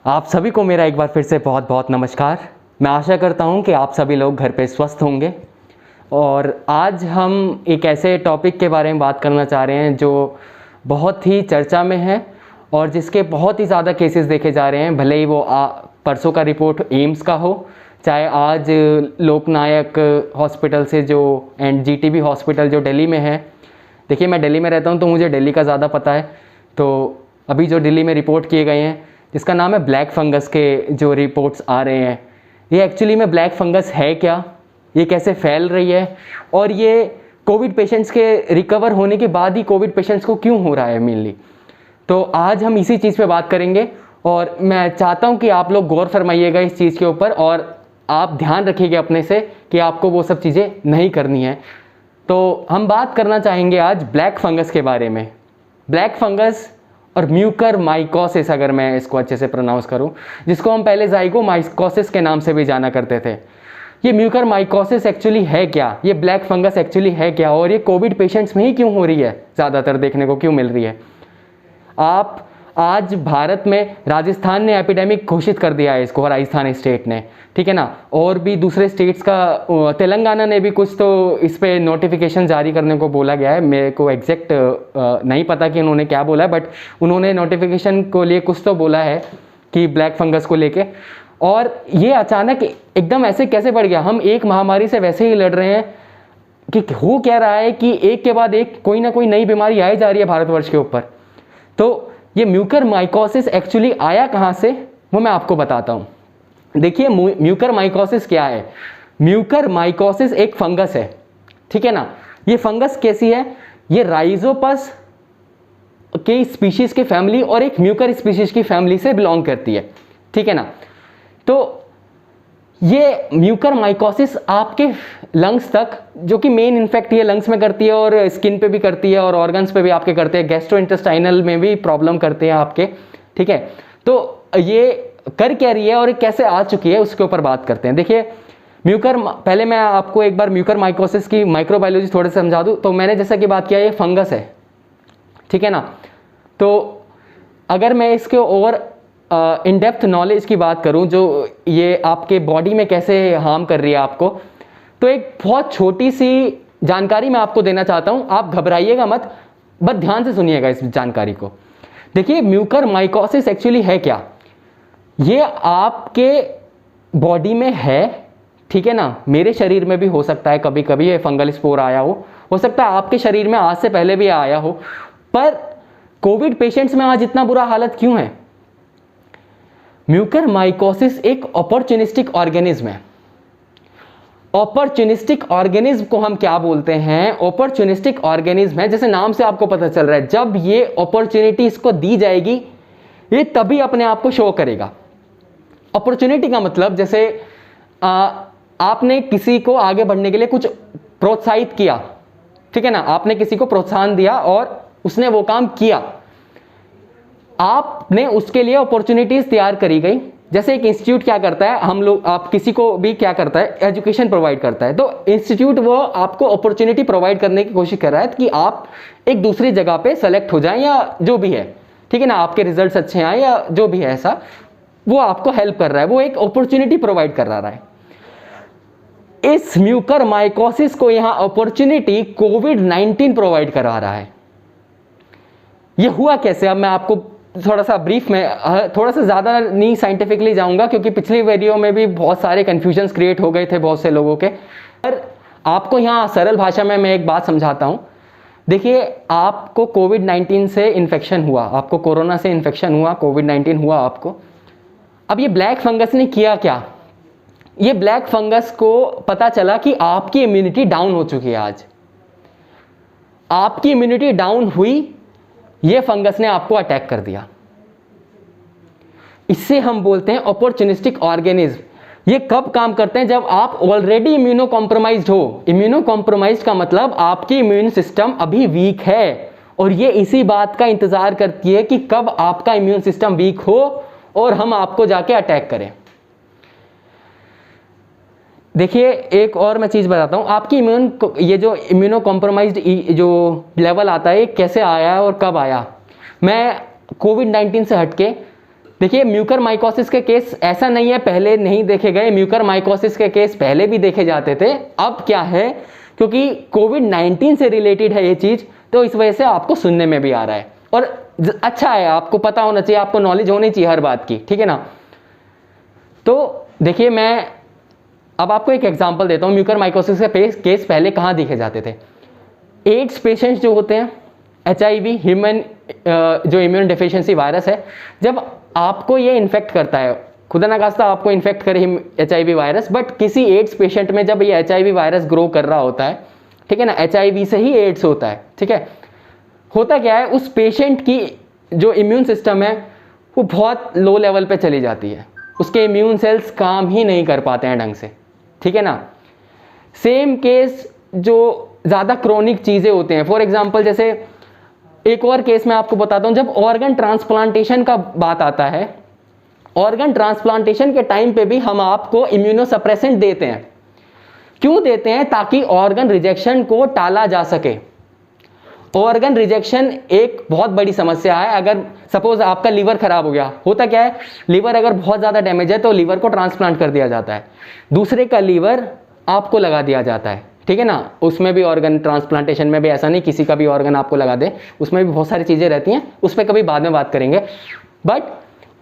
आप सभी को मेरा एक बार फिर से बहुत बहुत नमस्कार। मैं आशा करता हूं कि आप सभी लोग घर पे स्वस्थ होंगे। और आज हम एक ऐसे टॉपिक के बारे में बात करना चाह रहे हैं जो बहुत ही चर्चा में है और जिसके बहुत ही ज़्यादा केसेस देखे जा रहे हैं। भले ही वो परसों का रिपोर्ट एम्स का हो, चाहे आज लोकनायक हॉस्पिटल से जो एंड जीटीबी हॉस्पिटल जो दिल्ली में है। देखिए, मैं दिल्ली में रहता हूं तो मुझे दिल्ली का ज़्यादा पता है। तो अभी जो दिल्ली में रिपोर्ट किए गए हैं जिसका नाम है ब्लैक फंगस के जो रिपोर्ट्स आ रहे हैं, ये एक्चुअली में ब्लैक फंगस है क्या, ये कैसे फैल रही है और ये कोविड पेशेंट्स के रिकवर होने के बाद ही कोविड पेशेंट्स को क्यों हो रहा है मेनली। तो आज हम इसी चीज़ पे बात करेंगे और मैं चाहता हूँ कि आप लोग गौर फरमाइएगा इस चीज़ के ऊपर और आप ध्यान रखिएगा अपने से कि आपको वो सब चीज़ें नहीं करनी है। तो हम बात करना चाहेंगे आज ब्लैक फंगस के बारे में। ब्लैक फंगस और म्यूकरमाइकोसिस, अगर मैं इसको अच्छे से प्रोनाउंस करूं, जिसको हम पहले ज़ाइगोमाइकोसिस के नाम से भी जाना करते थे। ये म्यूकरमाइकोसिस एक्चुअली है क्या, ये ब्लैक फंगस एक्चुअली है क्या और ये कोविड पेशेंट्स में ही क्यों हो रही है, ज़्यादातर देखने को क्यों मिल रही है। आप आज भारत में राजस्थान ने एपिडेमिक घोषित कर दिया है इसको, राजस्थान स्टेट ने, ठीक है ना। और भी दूसरे स्टेट्स का, तेलंगाना ने भी कुछ तो इस पर नोटिफिकेशन जारी करने को बोला गया है। मेरे को एग्जैक्ट नहीं पता कि उन्होंने क्या बोला है, बट उन्होंने नोटिफिकेशन को लिए कुछ तो बोला है कि ब्लैक फंगस को लेके। और ये अचानक एकदम ऐसे कैसे बढ़ गया। हम एक महामारी से वैसे ही लड़ रहे हैं कि हो क्या रहा है कि एक के बाद एक कोई ना कोई नई बीमारी आई जा रही है भारतवर्ष के ऊपर। तो ये म्यूकरमाइकोसिस एक्चुअली आया कहाँ से, वो मैं आपको बताता हूँ। देखिए, म्यूकरमाइकोसिस क्या है। म्यूकरमाइकोसिस एक फंगस है, ठीक है ना। ये फंगस कैसी है, ये राइजोपस के स्पीशीज के फैमिली और एक म्यूकर स्पीशीज की फैमिली से बिलोंग करती है, ठीक है ना। तो ये म्यूकरमाइकोसिस आपके लंग्स तक, जो कि मेन इन्फेक्ट ये लंग्स में करती है और स्किन पे भी करती है और ऑर्गन्स पे भी आपके करते हैं, गैस्ट्रोइंटेस्टाइनल में भी प्रॉब्लम करते हैं आपके, ठीक है। तो ये कर क्या रही है और कैसे आ चुकी है उसके ऊपर बात करते हैं। देखिए, पहले मैं आपको एक बार म्यूकरमाइकोसिस की माइक्रोबायोलॉजी थोड़े से समझा दूं। तो मैंने जैसा कि बात किया, ये फंगस है, ठीक है ना। तो अगर मैं इसके और इन डेप्थ नॉलेज की बात करूं, जो ये आपके बॉडी में कैसे हार्म कर रही है आपको, तो एक बहुत छोटी सी जानकारी मैं आपको देना चाहता हूं। आप घबराइएगा मत, बस ध्यान से सुनिएगा इस जानकारी को। देखिए, म्यूकरमाइकोसिस एक्चुअली है क्या। ये आपके बॉडी में है, ठीक है ना। मेरे शरीर में भी हो सकता है कभी कभी ये फंगल स्पोर आया हो सकता है आपके शरीर में आज से पहले भी आया हो। पर कोविड पेशेंट्स में आज इतना बुरा हालत क्यों है। म्यूकरमाइकोसिस एक अपॉर्चुनिस्टिक ऑर्गेनिज्म है। अपॉर्चुनिस्टिक ऑर्गेनिज्म को हम क्या बोलते हैं, अपॉर्चुनिस्टिक ऑर्गेनिज्म है, जैसे नाम से आपको पता चल रहा है, जब ये अपॉर्चुनिटी इसको दी जाएगी ये तभी अपने आप को शो करेगा। अपॉर्चुनिटी का मतलब, जैसे आपने किसी को आगे बढ़ने के लिए कुछ प्रोत्साहित किया, ठीक है ना। आपने किसी को प्रोत्साहन दिया और उसने वो काम किया, आपने उसके लिए अपॉर्चुनिटीज तैयार करी गई। जैसे एक इंस्टीट्यूट क्या करता है, हम लोग, आप किसी को भी क्या करता है, एजुकेशन प्रोवाइड करता है। तो इंस्टीट्यूट वो आपको अपॉर्चुनिटी प्रोवाइड करने की कोशिश कर रहा है कि आप एक दूसरी जगह पे सेलेक्ट हो जाएं या जो भी है, ठीक है ना, आपके रिजल्ट्स अच्छे आए या जो भी है, ऐसा वो आपको हेल्प कर रहा है, वो एक अपॉर्चुनिटी प्रोवाइड कर रहा है। इस म्यूकरमाइकोसिस को यहां अपॉर्चुनिटी कोविड-19 प्रोवाइड करा रहा है। ये हुआ कैसे, अब मैं आपको थोड़ा सा ब्रीफ में, थोड़ा सा ज़्यादा नहीं साइंटिफिकली जाऊंगा क्योंकि पिछली वीडियो में भी बहुत सारे कन्फ्यूजन्स क्रिएट हो गए थे बहुत से लोगों के। पर आपको यहाँ सरल भाषा में मैं एक बात समझाता हूँ। देखिए, आपको कोविड-19 से इन्फेक्शन हुआ, आपको कोरोना से इन्फेक्शन हुआ, कोविड-19 हुआ आपको। अब ये ब्लैक फंगस ने किया क्या, ये ब्लैक फंगस को पता चला कि आपकी इम्यूनिटी डाउन हो चुकी है। आज आपकी इम्यूनिटी डाउन हुई, ये फंगस ने आपको अटैक कर दिया। इससे हम बोलते हैं अपॉर्चुनिस्टिक ऑर्गेनिज्म। ये कब काम करते हैं, जब आप ऑलरेडी इम्यूनो कॉम्प्रोमाइज्ड हो। इम्यूनो कॉम्प्रोमाइज्ड का मतलब आपकी इम्यून सिस्टम अभी वीक है और ये इसी बात का इंतजार करती है कि कब आपका इम्यून सिस्टम वीक हो और हम आपको जाके अटैक करें। देखिए, एक और मैं चीज़ बताता हूँ। आपकी ये जो इम्यूनो कॉम्प्रोमाइज्ड जो लेवल आता है, कैसे आया और कब आया। मैं कोविड-19 से हटके देखिए म्यूकर माइकोसिस के केस ऐसा नहीं है पहले नहीं देखे गए, म्यूकर माइकोसिस के केस पहले भी देखे जाते थे। अब क्या है, क्योंकि कोविड-19 से रिलेटेड है ये चीज़, तो इस वजह से आपको सुनने में भी आ रहा है। और अच्छा है, आपको पता होना चाहिए, आपको नॉलेज होनी चाहिए हर बात की, ठीक है ना। तो देखिए मैं अब आपको एक एग्जांपल देता हूँ। म्यूकर माइकोसिस के केस पहले कहाँ देखे जाते थे? एड्स पेशेंट्स जो होते हैं, HIV ह्यूमन जो इम्यून डेफिशिएंसी वायरस है, जब आपको ये इन्फेक्ट करता है, खुदा ना खास्ता आपको इन्फेक्ट करे HIV वायरस, बट किसी एड्स पेशेंट में जब ये HIV वायरस ग्रो कर रहा होता है, ठीक है ना, HIV से ही एड्स होता है, ठीक है। होता क्या है, उस पेशेंट की जो इम्यून सिस्टम है वो बहुत लो लेवल पे चली जाती है, उसके इम्यून सेल्स काम ही नहीं कर पाते हैं ढंग से, ठीक है ना। सेम केस जो ज़्यादा क्रोनिक चीज़ें होते हैं, फॉर एग्जांपल जैसे एक और केस मैं आपको बताता हूँ, जब ऑर्गन ट्रांसप्लांटेशन का बात आता है, ऑर्गन ट्रांसप्लांटेशन के टाइम पे भी हम आपको इम्यूनोसप्रेसेंट देते हैं। क्यों देते हैं? ताकि ऑर्गन रिजेक्शन को टाला जा सके। ऑर्गन रिजेक्शन एक बहुत बड़ी समस्या है। अगर सपोज आपका लीवर खराब हो गया, होता क्या है, लीवर अगर बहुत ज़्यादा डैमेज है तो लीवर को ट्रांसप्लांट कर दिया जाता है, दूसरे का लीवर आपको लगा दिया जाता है, ठीक है ना। उसमें भी ऑर्गन ट्रांसप्लांटेशन में भी ऐसा नहीं किसी का भी ऑर्गन आपको लगा दे, उसमें भी बहुत सारी चीज़ें रहती हैं, उस पर कभी बाद में बात करेंगे। बट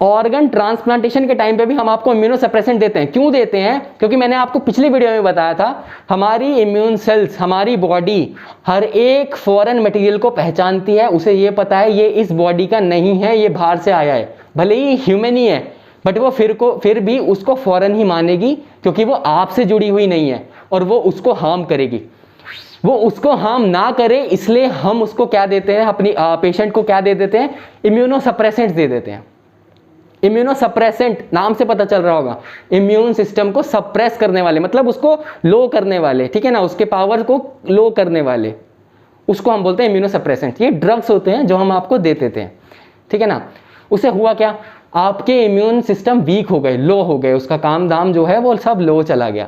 ऑर्गन ट्रांसप्लांटेशन के टाइम पे भी हम आपको इम्यूनोसप्रेसेंट देते हैं। क्यों देते हैं? क्योंकि मैंने आपको पिछली वीडियो में बताया था, हमारी इम्यून सेल्स, हमारी बॉडी हर एक फॉरेन मटेरियल को पहचानती है। उसे ये पता है ये इस बॉडी का नहीं है, ये बाहर से आया है, भले ही ह्यूमन ही है, बट वो फिर भी उसको फॉरेन ही मानेगी, क्योंकि वो आपसे जुड़ी हुई नहीं है और वो उसको हार्म करेगी। वो उसको हार्म ना करे इसलिए हम उसको क्या देते हैं, अपनी पेशेंट को क्या दे देते हैं, इम्यूनोसप्रेसेंट्स दे देते हैं। इम्यूनोसप्रेसेंट नाम से पता चल रहा होगा, इम्यून सिस्टम को सप्रेस करने वाले, मतलब उसको लो करने वाले, ठीक है ना, उसके पावर को लो करने वाले, उसको हम बोलते हैं इम्यूनोसप्रेसेंट। ये ड्रग्स होते हैं जो हम आपको दे देते हैं, ठीक है ना। उसे हुआ क्या, आपके इम्यून सिस्टम वीक हो गए, लो हो गए, उसका काम दाम जो है वो सब लो चला गया।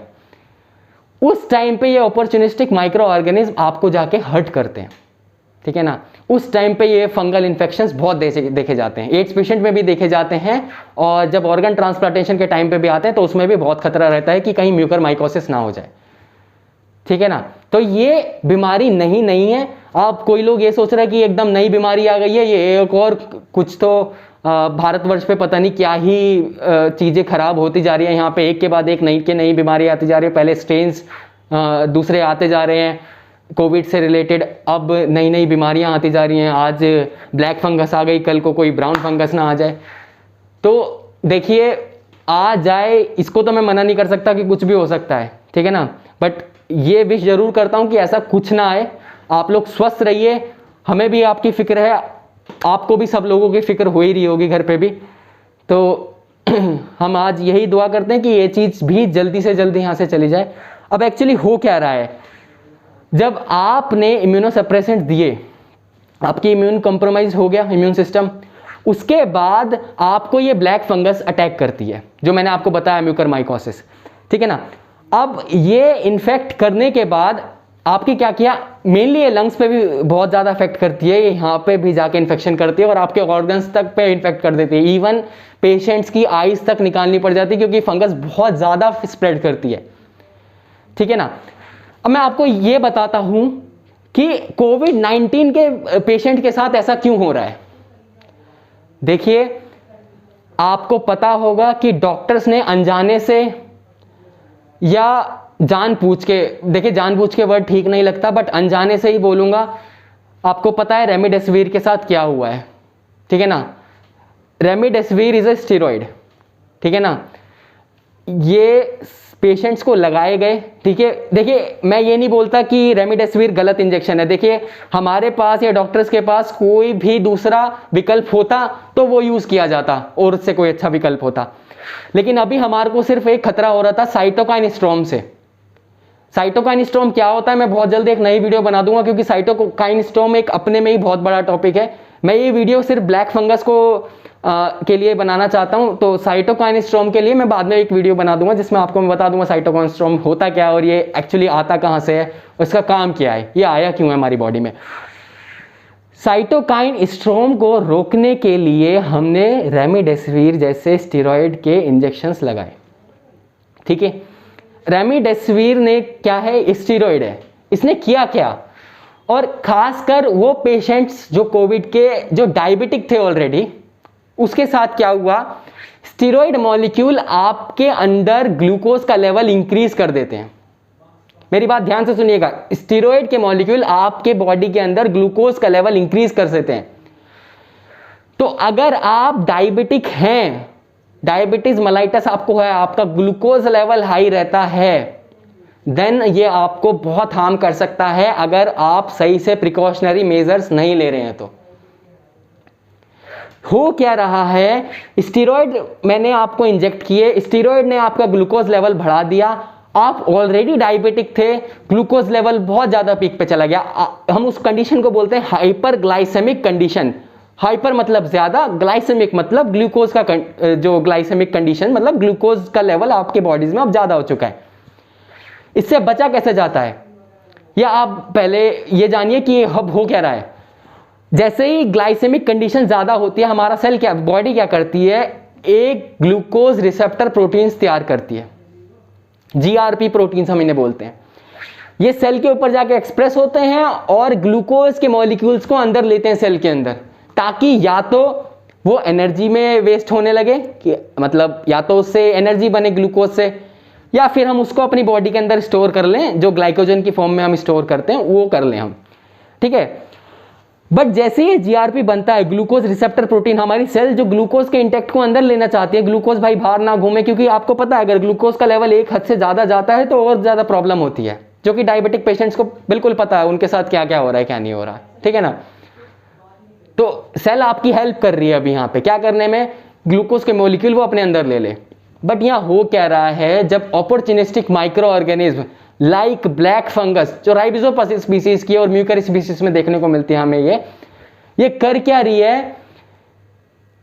उस टाइम पे ये अपॉर्चुनिस्टिक माइक्रो ऑर्गेनिज्म आपको जाके हर्ट करते हैं, ठीक है ना। उस टाइम पे ये फंगल इन्फेक्शंस बहुत देखे जाते हैं, एड्स पेशेंट में भी देखे जाते हैं, और जब ऑर्गन ट्रांसप्लांटेशन के टाइम पे भी आते हैं तो उसमें भी बहुत खतरा रहता है कि कहीं म्यूकर माइकोसिस ना हो जाए, ठीक है ना। तो ये बीमारी नहीं है। आप कोई लोग ये सोच रहे हैं कि एकदम नई बीमारी आ गई है, ये एक और कुछ तो भारतवर्ष पे पता नहीं क्या ही चीज़ें खराब होती जा रही है, यहाँ पे एक के बाद एक नई बीमारी आती जा रही है। पहले स्ट्रेन्स दूसरे आते जा रहे हैं कोविड से रिलेटेड, अब नई बीमारियां आती जा रही हैं। आज ब्लैक फंगस आ गई, कल को कोई ब्राउन फंगस ना आ जाए। तो देखिए आ जाए, इसको तो मैं मना नहीं कर सकता कि कुछ भी हो सकता है, ठीक है ना, बट ये विश जरूर करता हूँ कि ऐसा कुछ ना आए। आप लोग स्वस्थ रहिए, हमें भी आपकी फिक्र है, आपको भी सब लोगों की फिक्र हो ही रही होगी घर पे भी। तो हम आज यही दुआ करते हैं कि ये चीज़ भी जल्दी से जल्दी यहाँ से चली जाए। अब एक्चुअली हो क्या रहा है, जब आपने इम्यूनोसप्रेसेंट दिए, आपकी इम्यून कॉम्प्रोमाइज हो गया इम्यून सिस्टम, उसके बाद आपको ये ब्लैक फंगस अटैक करती है, जो मैंने आपको बताया म्यूकर माइकोसिस, ठीक है ना। अब ये इन्फेक्ट करने के बाद आपकी क्या किया, मेनली ये लंग्स पे भी बहुत ज़्यादा अफेक्ट करती है, यहाँ पे भी जाके इन्फेक्शन करती है और आपके ऑर्गन्स तक पे इन्फेक्ट कर देती है। इवन पेशेंट्स की आइज तक निकालनी पड़ जाती है, क्योंकि फंगस बहुत ज़्यादा स्प्रेड करती है, ठीक है ना। अब मैं आपको ये बताता हूं कि कोविड-19 के पेशेंट के साथ ऐसा क्यों हो रहा है। देखिए आपको पता होगा कि डॉक्टर्स ने अनजाने से या जानबूझ के, देखिए जानबूझ के वर्ड ठीक नहीं लगता, बट अनजाने से ही बोलूंगा, आपको पता है रेमडेसिविर के साथ क्या हुआ है, ठीक है ना। रेमडेसिविर इज अ स्टेरॉइड, ठीक है ना, ये पेशेंट्स को लगाए गए, ठीक है। देखिए मैं ये नहीं बोलता कि रेमडेसिविर गलत इंजेक्शन है, देखिए हमारे पास या डॉक्टर्स के पास कोई भी दूसरा विकल्प होता तो वो यूज़ किया जाता और उससे कोई अच्छा विकल्प होता, लेकिन अभी हमारे को सिर्फ एक खतरा हो रहा था साइटोकाइन स्टॉर्म से। साइटोकाइन स्टॉर्म क्या होता है मैं बहुत जल्दी एक नई वीडियो बना दूंगा, क्योंकि साइटोकाइन स्टॉर्म एक अपने में ही बहुत बड़ा टॉपिक है। मैं ये वीडियो सिर्फ ब्लैक फंगस को के लिए बनाना चाहता हूं, तो साइटोकाइन स्टॉर्म के लिए मैं बाद में एक वीडियो बना दूंगा जिसमें आपको मैं बता दूंगा साइटोकाइन स्टॉर्म होता क्या है और ये एक्चुअली आता कहां से है, उसका काम क्या है, ये आया क्यों है हमारी बॉडी में। साइटोकाइन स्टॉर्म को रोकने के लिए हमने रेमडेसिविर जैसे स्टेरॉयड के इंजेक्शंस लगाए। ठीक है, रेमडेसिविर ने क्या है, स्टेरॉयड है, इसने किया क्या, और खासकर वो पेशेंट्स जो कोविड के जो डायबिटिक थे ऑलरेडी, उसके साथ क्या हुआ, स्टेरॉयड मॉलिक्यूल आपके अंदर ग्लूकोज का लेवल इंक्रीज कर देते हैं। मेरी बात ध्यान से सुनिएगा, स्टेरॉयड के मॉलिक्यूल आपके बॉडी के अंदर ग्लूकोज का लेवल इंक्रीज कर देते हैं। तो अगर आप डायबिटिक हैं, डायबिटीज मेलाइटस आपको है, आपका ग्लूकोज लेवल हाई रहता है, देन ये आपको बहुत हार्म कर सकता है अगर आप सही से प्रिकॉशनरी मेजर्स नहीं ले रहे हैं। तो हो क्या रहा है, स्टेरॉयड मैंने आपको इंजेक्ट किए, स्टेरॉयड ने आपका ग्लूकोज लेवल बढ़ा दिया, आप ऑलरेडी डायबिटिक थे, ग्लूकोज लेवल बहुत ज्यादा पीक पे चला गया। हम उस कंडीशन को बोलते हैं हाइपर ग्लाइसेमिक कंडीशन। हाइपर मतलब ज्यादा, ग्लाइसेमिक मतलब ग्लूकोज का जो ग्लाइसेमिक कंडीशन मतलब ग्लूकोज का लेवल आपके बॉडीज में अब ज्यादा हो चुका है। इससे बचा कैसे जाता है, या आप पहले ये जानिए कि अब हो क्या रहा है। जैसे ही ग्लाइसेमिक कंडीशन ज्यादा होती है, हमारा सेल क्या, बॉडी क्या करती है, एक ग्लूकोज रिसेप्टर प्रोटीन्स तैयार करती है, जीआरपी प्रोटीन्स हम इन्हें बोलते हैं। ये सेल के ऊपर जाके एक्सप्रेस होते हैं और ग्लूकोज के मॉलिक्यूल्स को अंदर लेते हैं सेल के अंदर, ताकि या तो वो एनर्जी में वेस्ट होने लगे, कि मतलब या तो उससे एनर्जी बने ग्लूकोज से, या फिर हम उसको अपनी बॉडी के अंदर स्टोर कर लें, जो ग्लाइकोजन की फॉर्म में हम स्टोर करते हैं वो कर लें हम। ठीक है, बट जैसे ही जीआरपी बनता है, ग्लूकोज रिसेप्टर प्रोटीन, हमारी सेल जो ग्लूकोज के इंटेक्ट को अंदर लेना चाहती है, ग्लूकोज भाई बाहर ना घूमे, क्योंकि आपको पता है अगर ग्लूकोज का लेवल एक हद से ज्यादा जाता है तो और ज्यादा प्रॉब्लम होती है, जो कि डायबिटिक पेशेंट्स को बिल्कुल पता है उनके साथ क्या क्या हो रहा है क्या नहीं हो रहा है। ठीक है ना, तो सेल आपकी हेल्प कर रही है अभी यहाँ पे क्या करने में, ग्लूकोज के मॉलिक्यूल वो अपने अंदर ले ले। बट यहाँ हो क्या रहा है, जब opportunistic micro organism like black fungus, जो राइबोसोपस स्पीसीज की और म्यूकर स्पीसीज में देखने को मिलती है हमें, ये कर क्या रही है,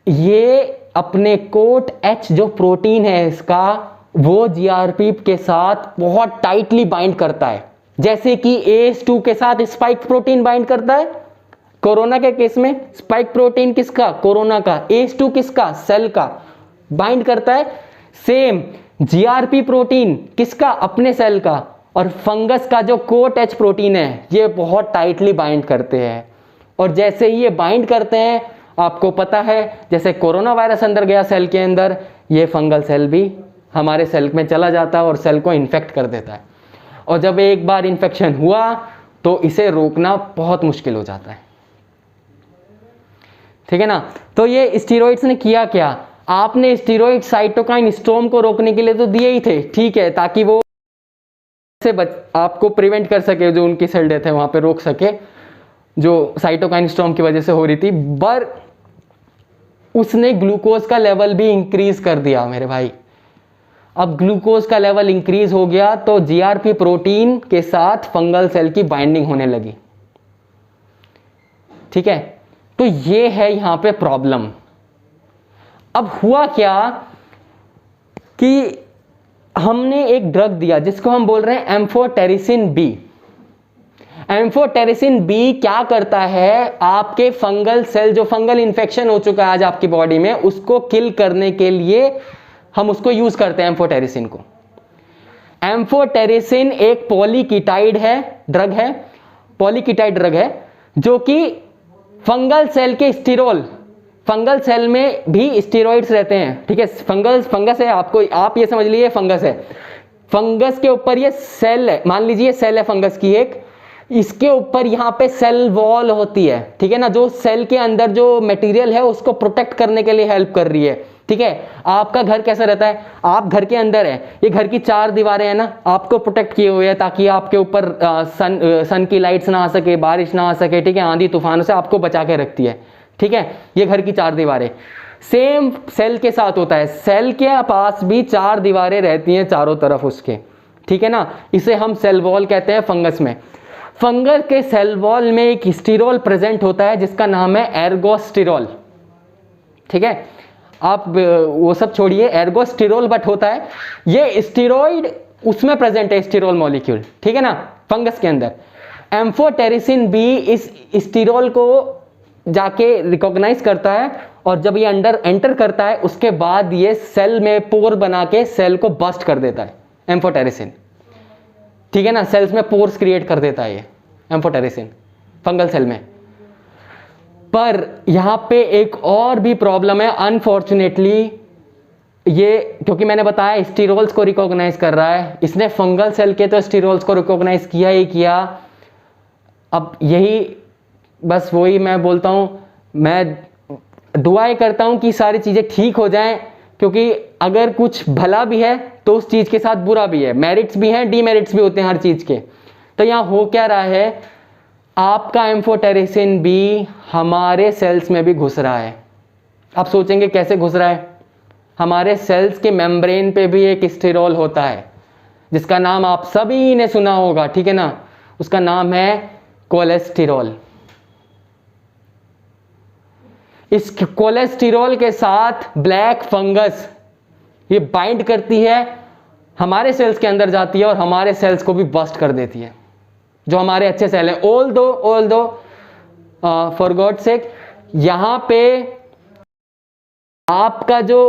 ये अपने कोट एच जो प्रोटीन है इसका, वो जीआरपी के साथ बहुत टाइटली बाइंड करता है, जैसे कि ACE2 के साथ स्पाइक प्रोटीन बाइंड करता है। कोरोना के केस में स्पाइक प्रोटीन किसका, कोरोना का, ACE2 किसका, सेल का, बाइंड करता है। सेम जीआरपी प्रोटीन किसका, अपने सेल का, और फंगस का जो कोट एच प्रोटीन है ये बहुत टाइटली बाइंड करते हैं। और जैसे ही ये बाइंड करते हैं, आपको पता है जैसे कोरोना वायरस अंदर गया सेल के अंदर, ये फंगल सेल भी हमारे सेल में चला जाता है और सेल को इन्फेक्ट कर देता है। और जब एक बार इन्फेक्शन हुआ तो इसे रोकना बहुत मुश्किल हो जाता है। ठीक है ना, तो ये स्टेरॉइड्स ने किया क्या, आपने स्टेरॉइड साइटोकाइन स्टॉर्म को रोकने के लिए तो दिए ही थे, ठीक है, ताकि वो से आपको प्रिवेंट कर सके, जो उनकी सेल डेथ है वहां पे रोक सके, जो साइटोकाइन स्टॉर्म की वजह से हो रही थी। पर उसने ग्लूकोज का लेवल भी इंक्रीज कर दिया मेरे भाई। अब ग्लूकोज का लेवल इंक्रीज हो गया तो जीआरपी प्रोटीन के साथ फंगल सेल की बाइंडिंग होने लगी। ठीक है, तो ये है यहां पे प्रॉब्लम। अब हुआ क्या कि हमने एक ड्रग दिया जिसको हम बोल रहे हैं एम्फोटेरिसिन बी। एम्फोटेरिसिन बी क्या करता है, आपके फंगल सेल, जो फंगल इन्फेक्शन हो चुका है आज आपकी बॉडी में, उसको किल करने के लिए हम उसको यूज करते हैं एम्फोटेरिसिन को। एम्फोटेरिसिन एक पॉलीकीटाइड है, ड्रग है, पॉलीकीटाइड ड्रग है, जो कि फंगल सेल के स्टेरॉल, फंगल सेल में भी स्टेरॉइड्स रहते हैं। ठीक है, फंगस है, आप ये समझ लीजिए फंगस है, फंगस के ऊपर ये सेल है, मान लीजिए सेल है फंगस की एक, इसके ऊपर यहाँ पे सेल वॉल होती है। ठीक है ना, जो सेल के अंदर जो मटेरियल है उसको प्रोटेक्ट करने के लिए हेल्प कर रही है। ठीक है, आपका घर कैसा रहता है, आप घर के अंदर है, ये घर की 4 दीवारें हैं ना, आपको प्रोटेक्ट किए हुए हैं ताकि आपके ऊपर सन की लाइट्स ना आ सके, बारिश ना आ सके। ठीक है, आंधी तूफानों से आपको बचा के रखती है। ठीक है, ये घर की 4 दीवारें। सेम सेल के साथ होता है, सेल के पास भी 4 दीवारें रहती हैं चारों तरफ उसके। ठीक है ना, इसे हम सेल वॉल कहते हैं फंगस में। फंगस के सेल वॉल में एक स्टेरॉल प्रेजेंट होता है जिसका नाम है एर्गोस्टेरॉल। ठीक है, आप वो सब छोड़िए, एर्गोस्टेरॉल बट होता है ये स्टेरॉइड, उसमें प्रेजेंट है स्टेरॉल मॉलिक्यूल। ठीक है ना, फंगस के अंदर एम्फोटेरिसिन बी इस स्टेरॉल को जाके रिकॉग्नाइज करता है, और जब ये अंडर एंटर करता है उसके बाद ये सेल में पोर बना के सेल को बस्ट कर देता है, एम्फोटेरिसिन। ठीक है ना, सेल्स में पोर्स क्रिएट कर देता है ये एम्फोटेरिसिन फंगल सेल में। पर यहां पे एक और भी प्रॉब्लम है, अनफॉर्चुनेटली ये, क्योंकि मैंने बताया स्टीरोल्स को रिकॉग्नाइज कर रहा है, इसने फंगल सेल के तो स्टीरोल्स को रिकॉग्नाइज किया ही किया। अब यही बस वही मैं बोलता हूं, मैं दुआएं करता हूं कि सारी चीजें ठीक हो जाएं, क्योंकि अगर कुछ भला भी है तो उस चीज के साथ बुरा भी है, मेरिट्स भी हैं, डीमेरिट्स भी होते हैं हर चीज के। तो यहां हो क्या रहा है, आपका एम्फोटेरिसिन भी हमारे सेल्स में भी घुस रहा है। आप सोचेंगे कैसे घुस रहा है? हमारे सेल्स के मेम्ब्रेन पे भी एक स्टेरॉल होता है जिसका नाम आप सभी ने सुना होगा, ठीक है ना, उसका नाम है कोलेस्टेरॉल। इस कोलेस्टेरॉल के साथ ब्लैक फंगस ये बाइंड करती है, हमारे सेल्स के अंदर जाती है और हमारे सेल्स को भी बस्ट कर देती है, जो हमारे अच्छे सेल हैं। ऑल दो फॉर गॉड सेक, यहां पे आपका जो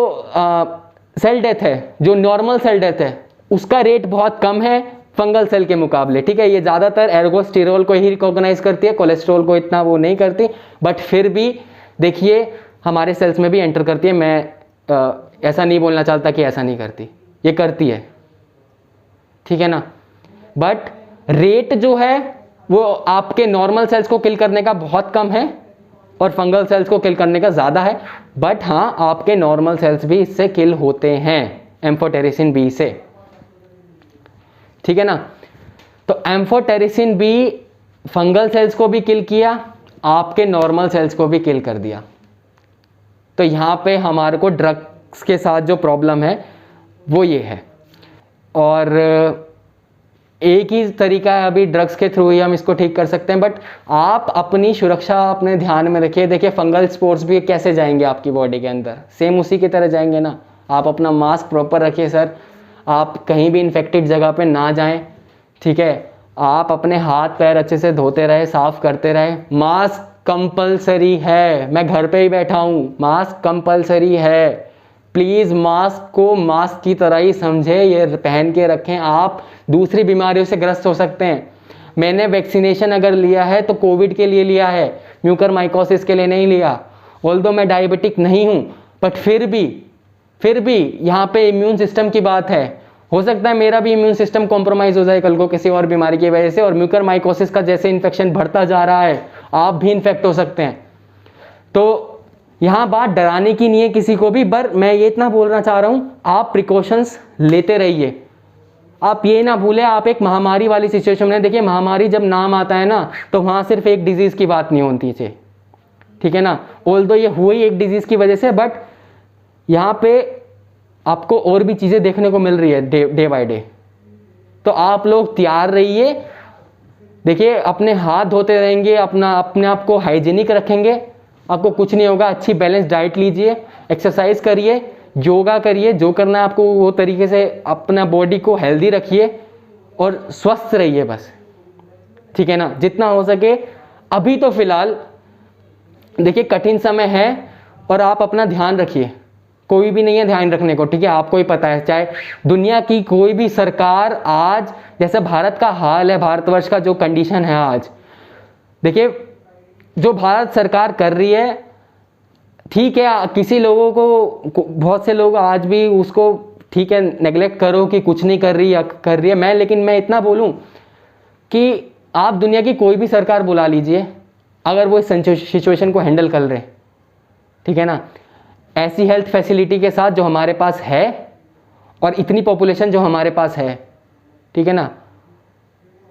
सेल डेथ है, जो नॉर्मल सेल डेथ है, उसका रेट बहुत कम है फंगल सेल के मुकाबले। ठीक है, ये ज़्यादातर एर्गोस्टेरॉल को ही रिकॉग्नाइज करती है, कोलेस्ट्रॉल को इतना वो नहीं करती, बट फिर भी देखिए हमारे सेल्स में भी एंटर करती है। मैं ऐसा नहीं बोलना चाहता कि ऐसा नहीं करती, ये करती है, ठीक है ना, बट रेट जो है वो आपके नॉर्मल सेल्स को किल करने का बहुत कम है और फंगल सेल्स को किल करने का ज़्यादा है। बट हाँ, आपके नॉर्मल सेल्स भी इससे किल होते हैं, एम्फोटेरिसिन बी से, ठीक है ना। तो एम्फोटेरिसिन बी फंगल सेल्स को भी किल किया, आपके नॉर्मल सेल्स को भी किल कर दिया। तो यहाँ पे हमारे को ड्रग्स के साथ जो प्रॉब्लम है वो ये है, और एक ही तरीका है अभी ड्रग्स के थ्रू ही हम इसको ठीक कर सकते हैं। बट आप अपनी सुरक्षा अपने ध्यान में रखिए। देखिए फंगल स्पोर्स भी कैसे जाएंगे आपकी बॉडी के अंदर, सेम उसी की तरह जाएंगे ना। आप अपना मास्क प्रॉपर रखिए सर, आप कहीं भी इन्फेक्टेड जगह पे ना जाएं, ठीक है। आप अपने हाथ पैर अच्छे से धोते रहे, साफ करते रहे। मास्क कंपलसरी है, मैं घर पे ही बैठा हूँ, मास्क कंपलसरी है। प्लीज़ मास्क को मास्क की तरह ही समझे, ये पहन के रखें। आप दूसरी बीमारियों से ग्रस्त हो सकते हैं। मैंने वैक्सीनेशन अगर लिया है तो कोविड के लिए लिया है, म्यूकरमाइकोसिस के लिए नहीं लिया। ऑल्दो मैं डायबिटिक नहीं हूँ, बट फिर भी यहाँ पे इम्यून सिस्टम की बात है। हो सकता है मेरा भी इम्यून सिस्टम कॉम्प्रोमाइज़ हो जाए कल को किसी और बीमारी की वजह से, और म्यूकरमाइकोसिस का जैसे इन्फेक्शन बढ़ता जा रहा है आप भी इन्फेक्ट हो सकते हैं। तो यहाँ बात डराने की नहीं है किसी को भी, पर मैं ये इतना बोलना चाह रहा हूँ, आप प्रिकॉशंस लेते रहिए। आप ये ना भूलें, आप एक महामारी वाली सिचुएशन में, देखिए महामारी जब नाम आता है ना तो वहाँ सिर्फ एक डिजीज़ की बात नहीं होती है, ठीक है ना। ऑल्दो ये हुई एक डिजीज़ की वजह से, बट यहाँ पे आपको और भी चीज़ें देखने को मिल रही है डे बाय डे। तो आप लोग तैयार रहिए। देखिए अपने हाथ धोते रहेंगे, अपने आप को हाइजीनिक रखेंगे, आपको कुछ नहीं होगा। अच्छी बैलेंस डाइट लीजिए, एक्सरसाइज करिए, योगा करिए, जो करना है आपको वो तरीके से अपना बॉडी को हेल्दी रखिए और स्वस्थ रहिए बस, ठीक है ना, जितना हो सके। अभी तो फिलहाल देखिए कठिन समय है और आप अपना ध्यान रखिए, कोई भी नहीं है ध्यान रखने को, ठीक है। आपको ही पता है, चाहे दुनिया की कोई भी सरकार, आज जैसे भारत का हाल है, भारतवर्ष का जो कंडीशन है आज, देखिए जो भारत सरकार कर रही है, ठीक है, किसी लोगों को, बहुत से लोग आज भी उसको, ठीक है, नेगलेक्ट करो कि कुछ नहीं कर रही है मैं, लेकिन मैं इतना बोलूं कि आप दुनिया की कोई भी सरकार बुला लीजिए, अगर वो इस सिचुएशन को हैंडल कर रहे, ठीक है ना, ऐसी हेल्थ फैसिलिटी के साथ जो हमारे पास है और इतनी पॉपुलेशन जो हमारे पास है, ठीक है ना,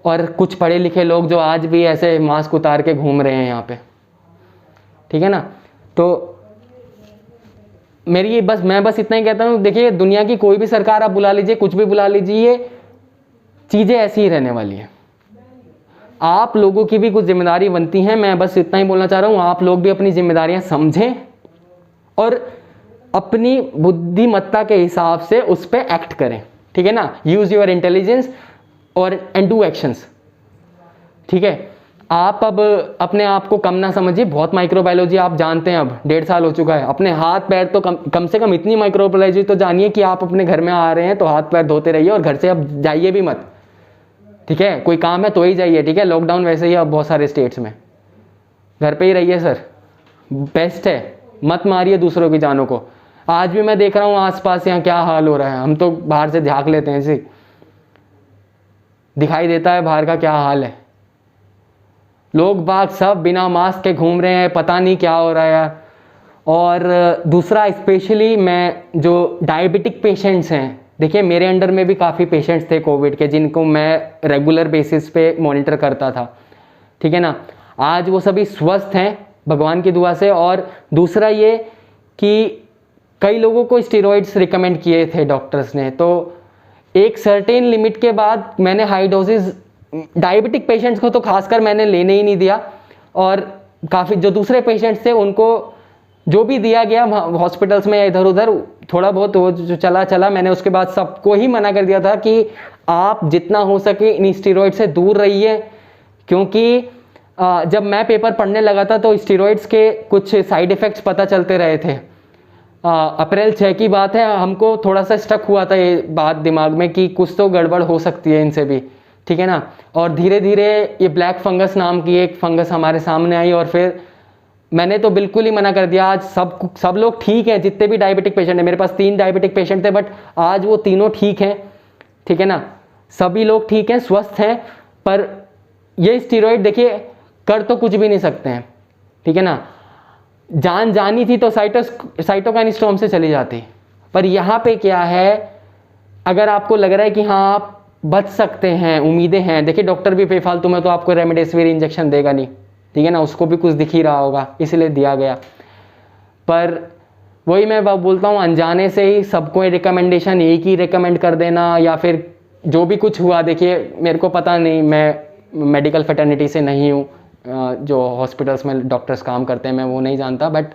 और कुछ पढ़े लिखे लोग जो आज भी ऐसे मास्क उतार के घूम रहे हैं यहाँ पे, ठीक है ना। तो मैं बस इतना ही कहता हूँ, देखिए दुनिया की कोई भी सरकार आप बुला लीजिए, कुछ भी बुला लीजिए, चीज़ें ऐसी ही रहने वाली है। आप लोगों की भी कुछ जिम्मेदारी बनती है, मैं बस इतना ही बोलना चाह रहा हूँ, आप लोग भी अपनी जिम्मेदारियाँ समझें और अपनी बुद्धिमत्ता के हिसाब से उस पर एक्ट करें, ठीक है ना। यूज़ योर इंटेलिजेंस और एंड डू एक्शंस, ठीक है। आप अब अपने आप को कम ना समझिए, बहुत माइक्रोबायोलॉजी आप जानते हैं, अब 1.5 साल हो चुका है। अपने हाथ पैर तो कम से कम इतनी माइक्रोबायोलॉजी तो जानिए कि आप अपने घर में आ रहे हैं तो हाथ पैर धोते रहिए और घर से अब जाइए भी मत, ठीक है। कोई काम है तो ही जाइए, ठीक है। लॉकडाउन वैसे ही अब बहुत सारे स्टेट्स में, घर पे ही रहिए सर, बेस्ट है। मत मारिए दूसरों की जानों को। आज भी मैं देख रहा हूँ आसपास यहाँ क्या हाल हो रहा है, हम तो बाहर से झाँक लेते हैं, ऐसे दिखाई देता है बाहर का क्या हाल है। लोग बाग सब बिना मास्क के घूम रहे हैं, पता नहीं क्या हो रहा है यार। और दूसरा स्पेशली मैं जो डायबिटिक पेशेंट्स हैं, देखिए मेरे अंडर में भी काफ़ी पेशेंट्स थे कोविड के जिनको मैं रेगुलर बेसिस पे मॉनिटर करता था, ठीक है ना। आज वो सभी स्वस्थ हैं भगवान की दुआ से। और दूसरा ये कि कई लोगों को स्टेरॉइड्स रिकमेंड किए थे डॉक्टर्स ने, तो एक सर्टेन लिमिट के बाद मैंने हाई डोजेज डायबिटिक पेशेंट्स को तो खासकर मैंने लेने ही नहीं दिया। और काफ़ी जो दूसरे पेशेंट्स थे उनको जो भी दिया गया हॉस्पिटल्स में या इधर उधर थोड़ा बहुत वो जो चला, मैंने उसके बाद सबको ही मना कर दिया था कि आप जितना हो सके इन स्टेरॉइड से दूर रहिए। क्योंकि जब मैं पेपर पढ़ने लगा था तो स्टेरॉइड्स के कुछ साइड इफ़ेक्ट्स पता चलते रहे थे। अप्रैल 6 की बात है, हमको थोड़ा सा स्टक हुआ था ये बात दिमाग में कि कुछ तो गड़बड़ हो सकती है इनसे भी, ठीक है ना। और धीरे धीरे ये ब्लैक फंगस नाम की एक फंगस हमारे सामने आई और फिर मैंने तो बिल्कुल ही मना कर दिया। आज सब लोग ठीक हैं, जितने भी डायबिटिक पेशेंट हैं, मेरे पास 3 डायबिटिक पेशेंट थे बट आज वो तीनों ठीक हैं, ठीक है ना। सभी लोग ठीक हैं, स्वस्थ हैं। पर ये स्टेरॉइड देखिए कर तो कुछ भी नहीं सकते हैं, ठीक है ना। जान जानी थी तो साइटोकाइन स्टॉर्म से चली जाती। पर यहाँ पे क्या है, अगर आपको लग रहा है कि हाँ आप बच सकते हैं, उम्मीदें हैं, देखिए डॉक्टर भी बेफालतू में तो आपको रेमडेसिविर इंजेक्शन देगा नहीं, ठीक है ना। उसको भी कुछ दिख ही रहा होगा इसलिए दिया गया। पर वही मैं बोलता हूँ, अनजाने से ही सबको रिकमेंडेशन एक ही रिकमेंड कर देना या फिर जो भी कुछ हुआ। देखिए मेरे को पता नहीं, मैं मेडिकल फैटर्निटी से नहीं हूँ, जो हॉस्पिटल्स में डॉक्टर्स काम करते हैं मैं वो नहीं जानता। बट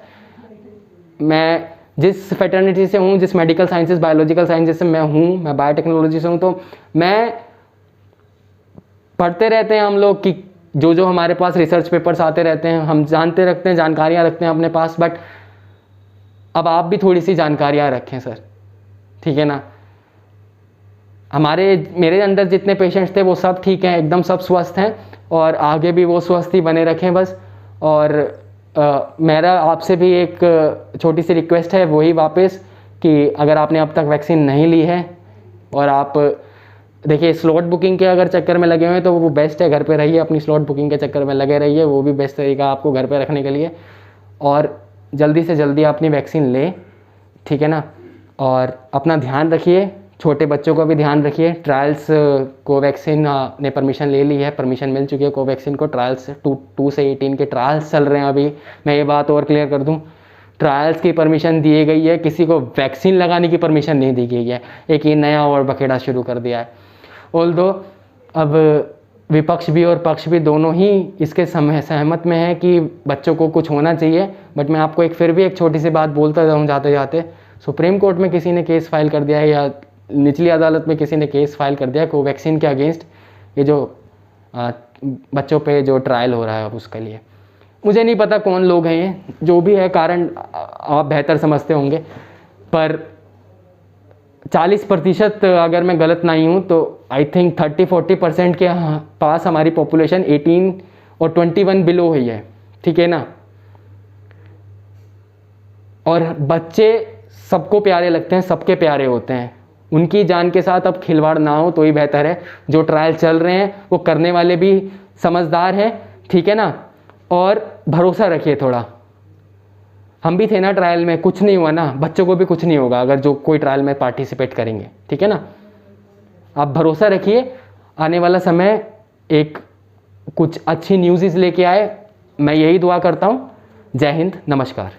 मैं जिस फैटर्निटी से हूँ, जिस मेडिकल साइंसेस बायोलॉजिकल साइंसेस से मैं हूँ, मैं बायोटेक्नोलॉजी से हूँ, तो मैं पढ़ते रहते हैं हम लोग कि जो हमारे पास रिसर्च पेपर्स आते रहते हैं, हम जानते रखते हैं, जानकारियाँ रखते हैं अपने पास। बट अब आप भी थोड़ी सी जानकारियाँ रखें सर, ठीक है ना। मेरे अंदर जितने पेशेंट्स थे वो सब ठीक हैं, एकदम सब स्वस्थ हैं और आगे भी वो स्वस्थ ही बने रखें बस। और मेरा आपसे भी एक छोटी सी रिक्वेस्ट है, वही वापस कि अगर आपने अब तक वैक्सीन नहीं ली है और आप देखिए स्लॉट बुकिंग के अगर चक्कर में लगे हुए हैं तो वो बेस्ट है, घर पे रहिए, अपनी स्लॉट बुकिंग के चक्कर में लगे रहिए, वो भी बेस्ट तरीका आपको घर पे रखने के लिए। और जल्दी से जल्दी अपनी वैक्सीन लें, ठीक है ना। और अपना ध्यान रखिए, छोटे बच्चों का भी ध्यान रखिए। ट्रायल्स कोवैक्सीन ने परमिशन ले ली है, परमिशन मिल चुकी है कोवैक्सीन को। ट्रायल्स 2 से 18 के ट्रायल्स चल रहे हैं अभी। मैं ये बात और क्लियर कर दूं, ट्रायल्स की परमिशन दी गई है, किसी को वैक्सीन लगाने की परमिशन नहीं दी गई है। एक ये नया और बखेड़ा शुरू कर दिया है। ऑल्दो अब विपक्ष भी और पक्ष भी दोनों ही इसके सहमत में है कि बच्चों को कुछ होना चाहिए। बट मैं आपको फिर भी एक छोटी सी बात बोलता जाऊँ जाते जाते, सुप्रीम कोर्ट में किसी ने केस फाइल कर दिया है या निचली अदालत में किसी ने केस फाइल कर दिया है कोवैक्सीन के अगेंस्ट, ये जो बच्चों पे जो ट्रायल हो रहा है उसके लिए। मुझे नहीं पता कौन लोग हैं ये, जो भी है कारण आप बेहतर समझते होंगे। पर 40% अगर मैं गलत नहीं हूँ तो आई थिंक 30-40% के पास हमारी पॉपुलेशन 18 और 21 बिलो ही है, ठीक है ना। और बच्चे सबको प्यारे लगते हैं, सबके प्यारे होते हैं, उनकी जान के साथ अब खिलवाड़ ना हो तो ही बेहतर है। जो ट्रायल चल रहे हैं वो करने वाले भी समझदार हैं, ठीक है ना। और भरोसा रखिए थोड़ा, हम भी थे ना ट्रायल में, कुछ नहीं हुआ ना, बच्चों को भी कुछ नहीं होगा अगर जो कोई ट्रायल में पार्टिसिपेट करेंगे, ठीक है ना। आप भरोसा रखिए, आने वाला समय एक कुछ अच्छी न्यूज़ लेके आए, मैं यही दुआ करता हूँ। जय हिंद, नमस्कार।